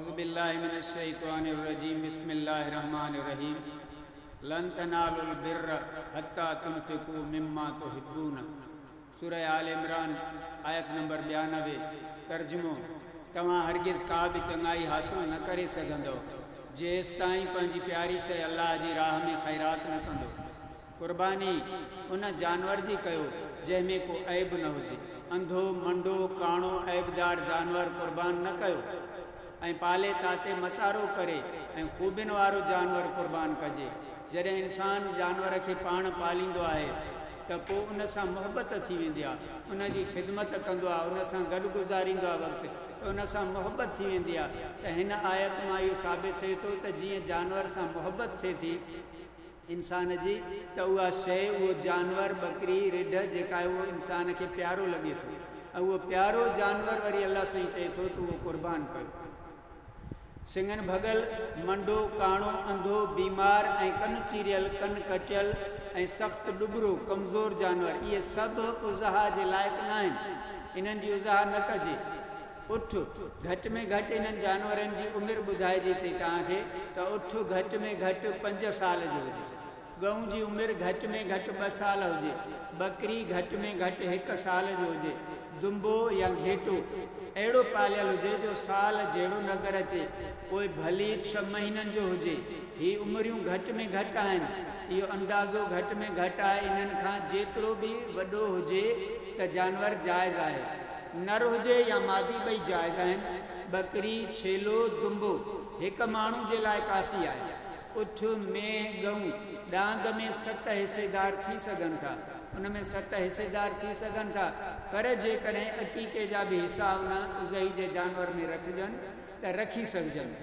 औज़ुबिल्लाहि मिनश्शैतानिर्रजीम बिस्मिल्लाहिर्रहमानिर्रहीम लन तनालुल बिर्र हत्ता तुनफिकू मिम्मा तुहिब्बून। सूरह आल इमरान आयत नंबर 92। तर्जुमो, तव्हां हरगिज़ का भी चंगाई हासिल न करे सघंदो जेसि ताईं पंहिंजी प्यारी शइ अल्लाह जी राह में ख़ैरात न कंदो। कुर्बानी उन जानवर जी कयो जंहिंमें को ऐब न हुजे। अंधो मंडो काणो ऐबदार जानवर कुर्बान न कयो ऐं पाले ताते मतारो करे ऐं ख़ूबियुनि वारो जानवर कुर्बान कजे। जॾहिं इंसान जानवर खे पाण पालींदो आहे त पोइ उन सां मुहबत थी वेंदी आहे, उन जी ख़िदमत कंदो आहे, उन सां गॾु गुज़ारींदो आहे वक़्तु, त उन सां मुहबत थी वेंदी आहे। त हिन आयत मां इहो साबित थिए थो त जीअं जानवर सां मुहबत थिए थी इंसान जी, त उहा शइ, उहो जानवर, बकरी, रिढ जेका आहे उहो इंसान खे प्यारो लॻे थो ऐं उहो प्यारो जानवर वरी अल्लाह साईं चए थो त उहो कुर्बान कयो। सिंगन भगल, मंडो, काणो, अंधो, बीमार ऐं कन चीरियल, कन कटियल ऐं सख़्तु ॾुबरो कमज़ोर जानवर, इहे सभु उज़हा जे लाइक़ु न आहिनि। इन्हनि जी उज़हा न कजे। उठ घटि में घटि इन्हनि जानवरनि जी उमिरि ॿुधाइजे थी तव्हांखे त उठ घटि में घटि 5 साल जो हुजे, गऊं जी उमिरि घटि में घटि 2 साल हुजे, बकरी घटि में घटि 1 साल जो हुजे, दुंबो या घेटो अहिड़ो पालियल हुजे जो साल जहिड़ो नज़र अचे, पोइ भली 6 महीननि जो हुजे। ही उमिरियूं घटि में घटि आहिनि, इहो अंदाज़ो घटि में घटि आहे। इन्हनि खां जेतिरो बि वॾो हुजे त जानवर जाइज़ आहे, नर हुजे या मादी ॿई जाइज़ आहिनि। बकरी, छेलो, दुंबो हिकु माण्हू जे लाइ काफ़ी आहे। उठ में गऊं ॾांद में 7 हिसेदार थी सघनि था, उन में 7 हिसेदार थी सघनि था, पर जेकॾहिं अक़ीक़े जा बि हिसा उन उज़ही जे जानवर में रखिजनि त रखी सघजनि।